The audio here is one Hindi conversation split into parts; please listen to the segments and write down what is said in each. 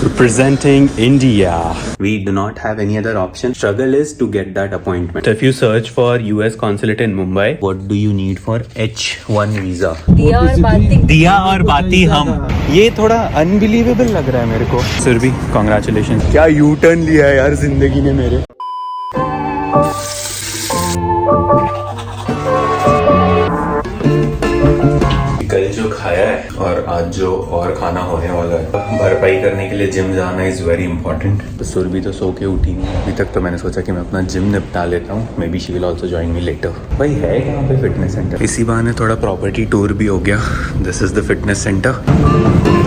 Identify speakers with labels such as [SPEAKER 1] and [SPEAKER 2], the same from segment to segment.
[SPEAKER 1] representing India. We do not have any other option. Struggle is to get that appointment. So if you search for US consulate in Mumbai, what do you need for H1 visa? दिया और बाती हम. ये थोड़ा अनबिलीवेबल लग रहा है मेरे को. सुरभि, कॉन्ग्रेचुलेशन. क्या यू टर्न लिया है यार जिंदगी ने मेरे. कल जो खाया है और आज जो और खाना होने वाला है, भरपाई करने के लिए जिम जाना इज वेरी इंपॉर्टेंट. तो सुरभि तो सो के उठी नहीं अभी तक, तो मैंने सोचा कि मैं अपना जिम निपटा लेता हूँ. May be she will also join me later. भाई है कहाँ पे फिटनेस सेंटर? इसी बहाने थोड़ा प्रॉपर्टी टूर भी हो गया. This is the fitness centre.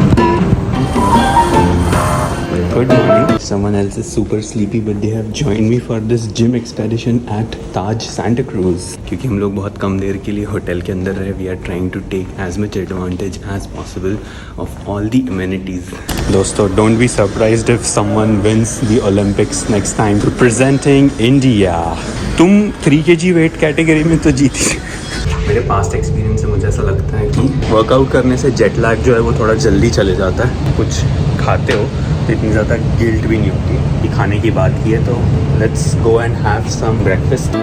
[SPEAKER 1] Good morning. Someone else is super sleepy but they have joined me for this gym expedition at Taj Santa Cruz. क्योंकि हम लोग बहुत कम देर के लिए होटल के अंदर रहे. We are trying to take as much advantage as possible of all the amenities. दोस्तों, don't be surprised if someone wins the Olympics next time. Representing India. तुम 3 kg वेट कैटेगरी में तो जीती. मेरे पास्ट एक्सपीरियंस से मुझे ऐसा लगता है कि वर्कआउट करने से जेट लैग जो है वो थोड़ा जल्दी चले जाता है. कुछ खाते हो तो इतनी ज़्यादा गिल्ट भी नहीं होती. कि खाने की बात की है तो let's go and have some breakfast.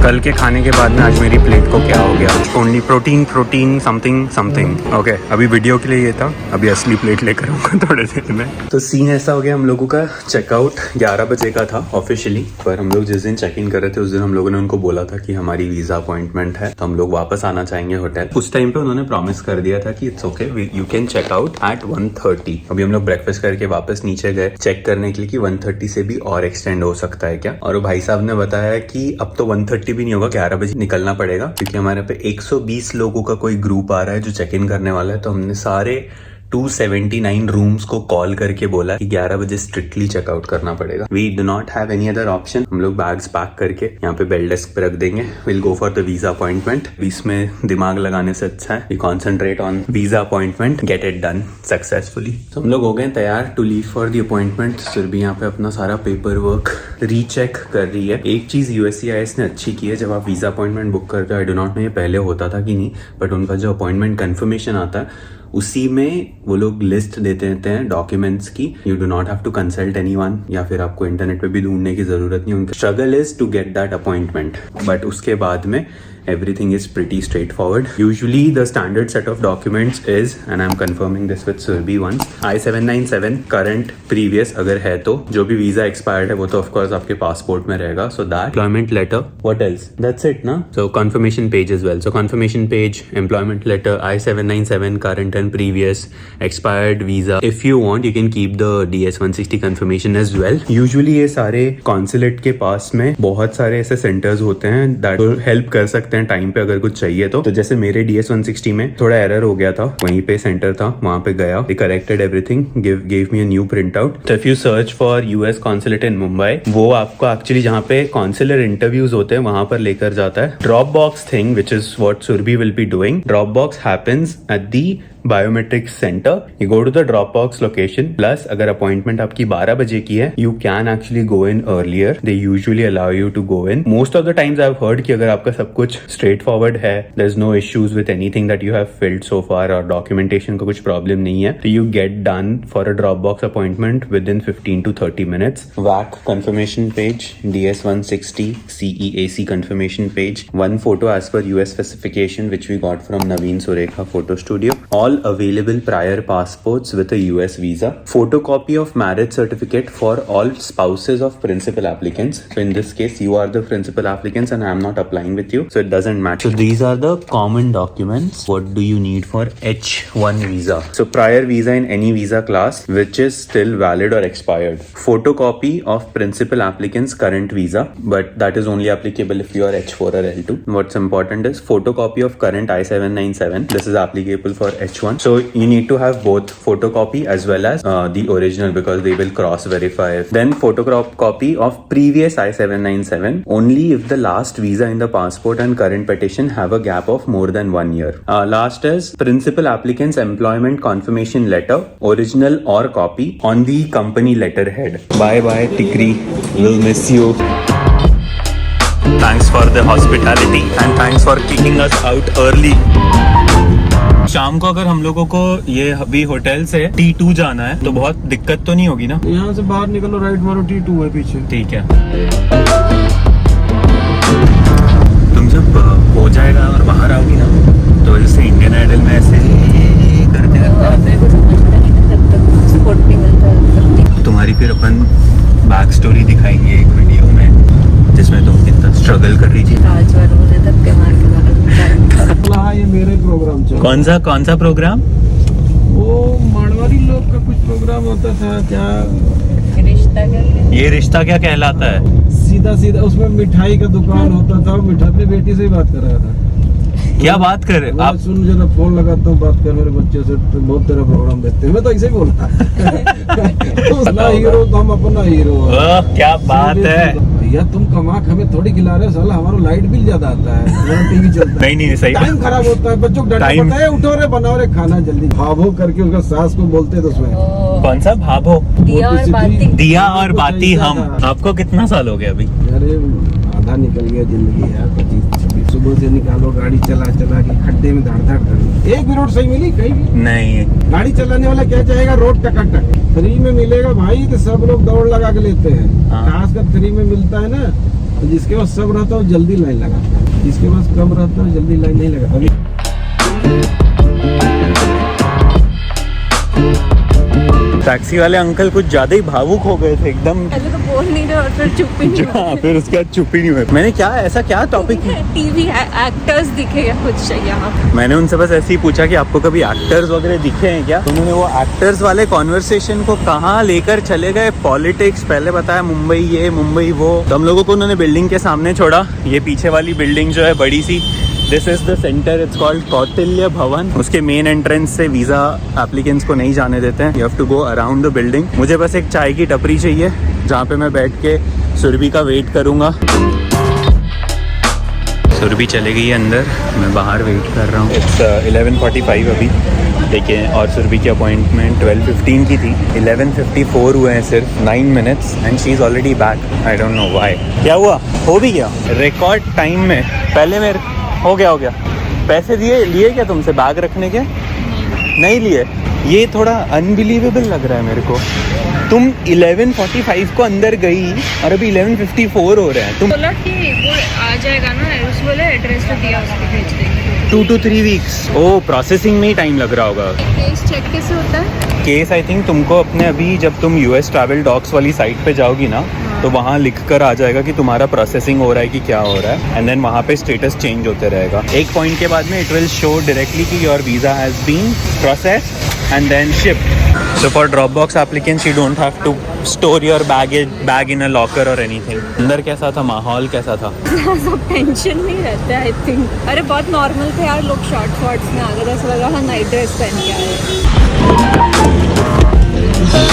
[SPEAKER 1] कल के खाने के बाद में आज मेरी प्लेट को क्या हो गया? Only protein something. ओके, अभी वीडियो के लिए ये था. अभी असली प्लेट लेकर आऊँगा थोड़े देर में. तो सीन ऐसा हो गया, हम लोगों का चेकआउट 11 बजे का था ऑफिशियली. पर हम लोग जिस दिन चेक इन कर रहे थे उस दिन हम लोगों ने उनको बोला था कि हमारी वीज़ा अपॉइंटमेंट है, तो हम लोग वापस आना चाहेंगे होटल. उस टाइम पे उन्होंने प्रॉमिस कर दिया था कि it's okay, you can check out at 1:30. अभी हम लोग ब्रेकफास्ट करके वापस नीचे गए चेक करने के लिए कि 1:30 से भी और एक्सटेंड हो सकता है क्या. और भाई साहब ने बताया कि अब तो 1:30 भी नहीं होगा, 11 बजे निकलना पड़ेगा. क्योंकि हमारे पे 120 लोगों का कोई ग्रुप आ रहा है जो चेक इन करने वाला है. तो हमने सारे 279 रूम्स को कॉल करके बोला कि 11 बजे स्ट्रिक्टली चेकआउट करना पड़ेगा. We do not have any other option. हम लोग बैग्स पैक करके यहाँ पे बेल डेस्क पे रख देंगे. Will go for the visa appointment. इसमें दिमाग लगाने से अच्छा है we concentrate on visa appointment, get it done successfully. तो हम लोग हो गए तैयार to leave for the appointment. Surabhi यहाँ पे अपना सारा पेपर वर्क रीचेक कर रही है. एक चीज USCIS ने अच्छी की है, जब आप वीजा अपॉइंटमेंट बुक करते हो, आई डो नॉट नो ये पहले होता था कि नहीं, बट उनका जो अपॉइंटमेंट कंफर्मेशन आता है उसी में वो लोग लिस्ट देते रहते हैं डॉक्यूमेंट्स की. You do not have to consult anyone, या फिर आपको इंटरनेट पे भी ढूंढने की जरूरत नहीं. उनका struggle is to get that appointment, but उसके बाद में everything is pretty straightforward. Usually the standard set of documents is, and I'm confirming this with Surbhi once, I-797 current previous अगर है तो, जो भी visa expired है वो तो of course आपके passport में रहेगा. So that employment letter, what else? That's it ना. So confirmation page as well. So confirmation page, employment letter, I-797 current and previous, expired visa. If you want you can keep the DS-160 confirmation as well. Usually ये सारे consulate के पास में बहुत सारे ऐसे centers होते हैं that will help कर सकते टाइम पे अगर कुछ चाहिए तो. जैसे मेरे DS-160 में थोड़ा एरर हो गया था, वहीं पे सेंटर था, वहां पे गया, they corrected everything, gave me a new printout. So if you search for US consulate in Mumbai, वो आपको एक्चुअली जहाँ पे consular interviews होते हैं वहां पर लेकर जाता है. Dropbox thing, which is what Surbhi will be doing. Dropbox happens at the biometrics center. You go to the Dropbox location. Plus अगर अपॉइंटमेंट आपकी 12 बजे की है, you can actually go in earlier. They usually allow you to go in. Most of the times I've heard कि अगर आपका सब कुछ straight forward है, there's no issues with anything that you have filled so far, और documentation का कुछ problem नहीं है, तो you get done for a Dropbox appointment within 15 to 30 minutes. WAC confirmation page, DS-160 CEAC confirmation page, one photo as per US specification which we got from Naveen Surekha Photo Studio. All available prior passports with a US visa. Photocopy of marriage certificate for all spouses of principal applicants. So in this case, you are the principal applicants and I am not applying with you, so it doesn't matter. So these are the common documents. What do you need for H1 visa? So prior visa in any visa class which is still valid or expired. Photocopy of principal applicant's current visa, but that is only applicable if you are H4 or L2. What's important is photocopy of current I-797. This is applicable for H1. So you need to have both photocopy as well as the original, because they will cross verify. Then photocopy of previous I-797 only if the last visa in the passport and current petition have a gap of more than 1 year. Last is principal applicant's employment confirmation letter, original or copy, on the company letterhead. Bye bye Tikri, we'll miss you. Thanks for the hospitality and thanks for kicking us out early. शाम को अगर हम लोगों को ये अभी होटल से T2 जाना है तो बहुत दिक्कत तो नहीं होगी ना?
[SPEAKER 2] यहाँ से बाहर निकलो, राइट मारो, T2 है पीछे।
[SPEAKER 1] ठीक है। तुम जब हो जाएगा और बाहर आओगी ना तो जैसे इंडियन आइडल में ऐसे करते तुम्हारी फिर अपन बैक स्टोरी दिखाएंगे एक वीडियो में जिसमें तुम कितना स्ट्रगल कर रही थी।
[SPEAKER 2] हाँ, ये मेरे प्रोग्राम चल।
[SPEAKER 1] कौन सा प्रोग्राम?
[SPEAKER 2] वो मारवाड़ी लोग का कुछ प्रोग्राम होता था, क्या
[SPEAKER 1] ये रिश्ता क्या कहलाता है?
[SPEAKER 2] सीधा उसमें मिठाई का दुकान होता था। मिठाई अपनी बेटी से ही बात कर रहा था।
[SPEAKER 1] क्या बात कर रहे आप?
[SPEAKER 2] सुन, जरा फोन लगाता हूँ, बात कर मेरे बच्चे से, तो बहुत तेरा प्रोग्राम देखते हैं। मैं तो ऐसे ही बोलता ना हीरो तो हम अपना हीरो।
[SPEAKER 1] क्या बात है
[SPEAKER 2] भैया, तुम कमा हमें थोड़ी खिला रहे हो, साला हमारा लाइट बिल ज्यादा आता है, हमारा टीवी चलता है।
[SPEAKER 1] नहीं सही,
[SPEAKER 2] टाइम खराब होता है, बच्चों को डांटा पता है, उठो रे बनाओ रे खाना जल्दी। भाभो करके उसका सास को बोलते तो उसमें
[SPEAKER 1] कौन सा भाभो? दिया और बाती हम।
[SPEAKER 2] था।
[SPEAKER 1] आपको कितना साल हो गया अभी?
[SPEAKER 2] अरे आधा निकल गया जिंदगी यार, 25-26। सुबह से निकालो, गाड़ी चला के खड्डे में धाड़ कर। एक भी रोड सही मिली कहीं भी
[SPEAKER 1] नहीं।
[SPEAKER 2] गाड़ी चलाने वाला क्या चाहेगा? रोड टकाटक फ्री में मिलेगा भाई, तो सब लोग दौड़ लगा के लेते हैं। खासकर फ्री में मिलता है ना, तो जिसके पास सब रहता है जल्दी लाइन लगाता है, जिसके पास कम रहता है जल्दी लाइन नहीं लगाता। अभी
[SPEAKER 1] टैक्सी वाले अंकल कुछ ज्यादा ही भावुक हो गए थे एकदम।
[SPEAKER 3] पहले तो बोल नहीं रहे और फिर चुप ही नहीं हुए।
[SPEAKER 1] फिर उसके बाद चुप ही नहीं हुए। मैंने क्या ऐसा क्या टॉपिक?
[SPEAKER 3] टीवी एक्टर्स दिखे या कुछ यहाँ पे?
[SPEAKER 1] मैंने उनसे बस ऐसे ही पूछा कि आपको कभी एक्टर्स वगैरह दिखे हैं क्या? उन्होंने वो एक्टर्स वाले कॉन्वर्सेशन को कहाँ लेकर चले गए। पॉलिटिक्स पहले बताया, मुंबई ये मुंबई वो। तो हम लोगों को उन्होंने बिल्डिंग के सामने छोड़ा। ये पीछे वाली बिल्डिंग जो है बड़ी सी, this is the centre, it's called Kautilya Bhavan. उसके मेन एंट्रेंस से वीजा एप्लीकेंट्स को नहीं जाने देते हैं, you have to go around the building. मुझे बस एक चाय की टपरी चाहिए जहाँ पे मैं बैठ के सुरभि का वेट करूँगा। सुरभि चले गई है अंदर, मैं बाहर वेट कर रहा हूँ। इट्स 11:45 अभी, देखिए। और सुरभि की अपॉइंटमेंट 12:15 की थी, 11:54 हुए हैं सिर्फ, 9 minutes and she is already back. I don't know why. क्या हुआ? हो भी गया रिकॉर्ड टाइम में। पहले मेरे हो गया। पैसे लिए क्या तुमसे बैग रखने के? नहीं लिए। ये थोड़ा अनबिलीवेबल लग रहा है मेरे को। तुम 11:45 को अंदर गई और अभी 11:54 हो रहे हैं। तुम
[SPEAKER 3] बोला कि वो आ जाएगा ना, उस वाले एड्रेस पे दिया, उसको भेज देंगे।
[SPEAKER 1] 2 to 3 वीक्स। ओ, प्रोसेसिंग में ही टाइम लग रहा होगा।
[SPEAKER 3] केस चेक कैसे होता है?
[SPEAKER 1] केस आई थिंक तुमको अपने अभी जब तुम US ट्रैवल डॉक्स वाली साइट पे जाओगी ना, तो वहाँ लिख कर आ जाएगा कि तुम्हारा प्रोसेसिंग हो रहा है कि क्या हो रहा है, एंड देन वहाँ पे स्टेटस चेंज होते रहेगा। एक पॉइंट के बाद में इट विल शो डायरेक्टली कि your visa has been processed and then shipped. So for Dropbox applicants, you don't have to store your bag in a locker or anything. अंदर कैसा था माहौल, कैसा था?
[SPEAKER 3] सब टेंशन नहीं रहता है आई थिंक। अरे बहुत नॉर्मल थे यार, लोग शॉर्ट्स में आ गए, ऐसा लगा हाँ नाइट ड्रेस पहन के आए।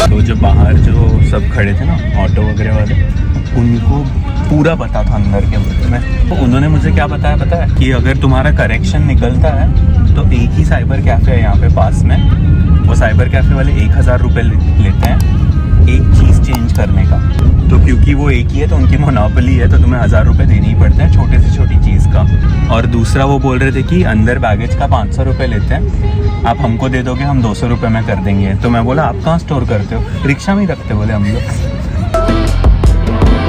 [SPEAKER 1] तो जो बाहर जो सब खड़े थे ना ऑटो वगैरह वाले, उनको पूरा पता था अंदर के बारे में। तो उन्होंने मुझे क्या बताया पता है कि अगर तुम्हारा करेक्शन निकलता है तो एक ही साइबर कैफ़े है यहाँ पे पास में, वो साइबर कैफ़े वाले 1000 रुपये लेते हैं एक चीज़ चेंज करने का। तो क्योंकि वो एक ही है तो उनकी मोनोपोली है, तो तुम्हें 1000 रुपये देने ही पड़ते हैं छोटे से छोटी चीज़ का। और दूसरा वो बोल रहे थे कि अंदर बैगेज का 500 रुपये लेते हैं, आप हमको दे दोगे हम 200 रुपये में कर देंगे। तो मैं बोला आप कहाँ स्टोर करते हो? रिक्शा में ही रखते बोले हम लोग।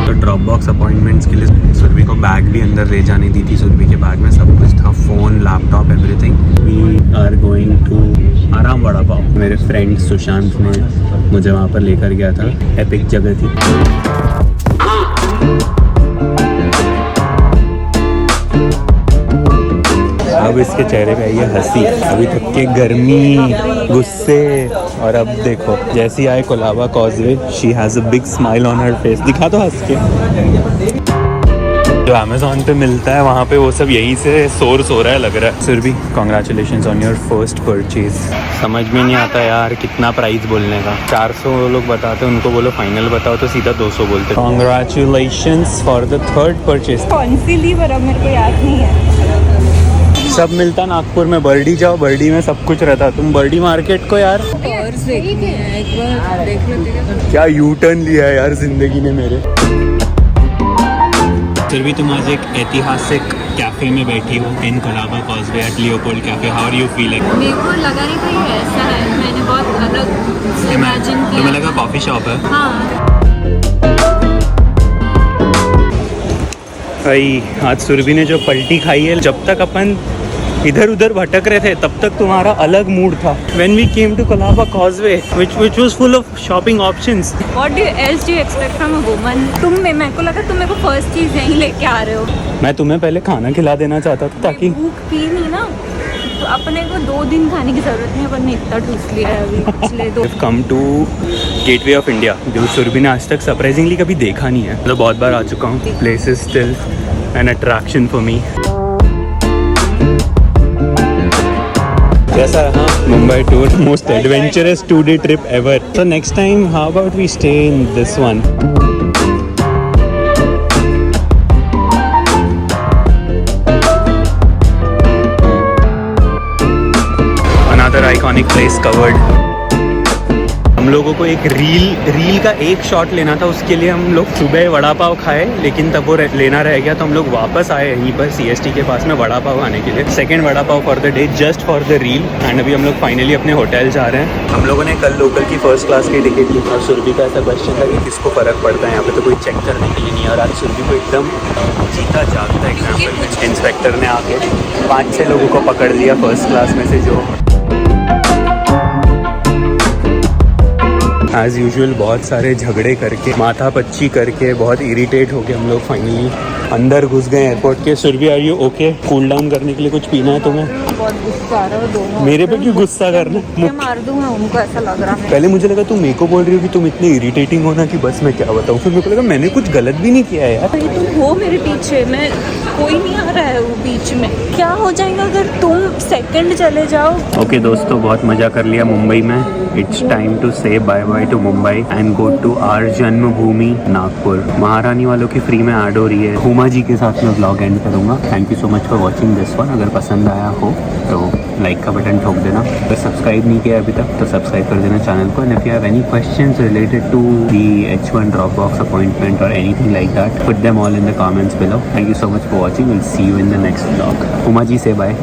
[SPEAKER 1] तो ड्रॉपबॉक्स अपॉइंटमेंट्स के लिए सुरभि को बैग भी अंदर ले जाने दी थी। सुरभि के बैग में सब कुछ था, phone, laptop, everything. We are going to Aaram Vada पाव। मेरे फ्रेंड सुशांत ने मुझे वहाँ पर लेकर गया था, एपिक जगह थी। अब इसके चेहरे पे आई है हंसी, अभी तक के गर्मी, गुस्से, और अब देखो जैसी आए Colaba causeway, she has a big smile on her face. दिखा दो हंस के। जो अमेज़ॉन पे मिलता है वहाँ पे वो सब यहीं से सोर्स हो रहा है लग रहा है। Surabhi, congratulations on your first purchase. समझ में नहीं आता यार कितना प्राइस बोलने का। 400 लोग बताते हैं, उनको बोलो फाइनल बताओ तो सीधा 200 बोलते। Congratulations for the third purchase.
[SPEAKER 3] कौन सी ली मेरे को याद नहीं है।
[SPEAKER 1] सब मिलता नागपुर में, बर्डी जाओ, बर्डी में सब कुछ रहता। तुम बर्डी मार्केट को यार
[SPEAKER 3] पर्स देखनी है, एक बार देख लेते हैं।
[SPEAKER 1] क्या यू टर्न लिया है यार जिंदगी ने मेरे। फिर भी तुम आज एक ऐतिहासिक कैफे में बैठी हो in Colaba Causeway at Leopold cafe. How are you feeling?
[SPEAKER 3] मेरे को लगा नहीं था ये ऐसा है, मैंने बहुत अलग इमेजिन किया.
[SPEAKER 1] तुम्हें लगा कॉफी शॉप है?
[SPEAKER 3] हाँ.
[SPEAKER 1] भाई आज सुरभि ने जो पलटी खाई है, जब तक अपन इधर उधर भटक रहे थे तब तक तुम्हारा अलग मूड था. When we came to Colaba Causeway, which was full of shopping options.
[SPEAKER 3] What else do you expect from a woman? मेरे को लगा तुम मेरे को फर्स्ट चीज यहीं लेके आ रहे हो.
[SPEAKER 1] मैं तुम्हें पहले खाना खिला देना चाहता था ताकि
[SPEAKER 3] भूख थी नहीं ना, तो अपने को 2 दिन खाने की जरूरत नहीं, अपन ने इतना ठूस लिया है अभी पिछले 2.
[SPEAKER 1] Come to Gateway of India, जो सुरभि ने आज तक सरप्राइजिंगली कभी देखा नहीं है. मतलब बहुत बार आ चुका हूँ. Place is still an attraction for me. कैसा रहा Mumbai tour? Most adventurous 2-day trip ever. So next time how about we stay in this one? Another iconic place covered. हम लोगों को एक रील का एक शॉट लेना था, उसके लिए हम लोग सुबह वड़ा पाव खाए, लेकिन तब वो लेना रह गया तो हम लोग वापस आए यहीं पर CST के पास में वड़ा पाव खाने के लिए. Second vada pav for the day, just for the reel. And अभी हम लोग फाइनली अपने होटल जा रहे हैं. हम लोगों ने कल लोकल की फर्स्ट क्लास की टिकट ली और सुरभि का ऐसा क्वेश्चन था कि किसको फ़र्क पड़ता है, यहाँ पे तो कोई चेक करने के लिए नहीं है. और आज सुरभि को एकदम जीता जागता एग्जाम्पल में इंस्पेक्टर ने आके 5-6 लोगों को पकड़ लिया फर्स्ट क्लास में से, जो एज़ यूजुअल बहुत सारे झगड़े करके, माथापच्ची करके, बहुत इरिटेट होके हम लोग फाइनली अंदर घुस गए एयरपोर्ट के. Surabhi are you okay? Cool down करने के लिए कुछ पीना है तुम्हें?
[SPEAKER 3] बहुत गुस्सा आ रहा है दोनों.
[SPEAKER 1] मेरे पे क्यों गुस्सा करना?
[SPEAKER 3] मार दूंगा उनको, ऐसा लग रहा है.
[SPEAKER 1] पहले मुझे लगा तुम मेरे को बोल रही हो कि तुम इतने इरिटेटिंग हो ना कि बस मैं क्या बताऊँ. फिर मेरे को लगा मैंने कुछ गलत भी नहीं किया है यार.
[SPEAKER 3] भाई तुम हो मेरे पीछे, मैं कोई नहीं आ रहा है वो बीच में. क्या हो जाएगा अगर तुम सेकंड चले जाओ?
[SPEAKER 1] ओके दोस्तों, बहुत मज़ा कर लिया मुंबई में. It's time to say bye bye to Mumbai and go to our जन्मभूमि नागपुर. महारानी वालों की फ्री में ऐड हो रही है. हुमा जी के साथ मैं व्लॉग एंड करूँगा. Thank you so much for watching this one. अगर पसंद आया हो तो लाइक का बटन ठोक देना. अगर सब्सक्राइब नहीं किया अभी तक तो सब्सक्राइब कर देना चैनल को. And if you have any questions related to the H1 drop box appointment और anything like that, put them all in the comments below. Thank you so much for watching. Will see you in the next vlog. Huma ji से बाय.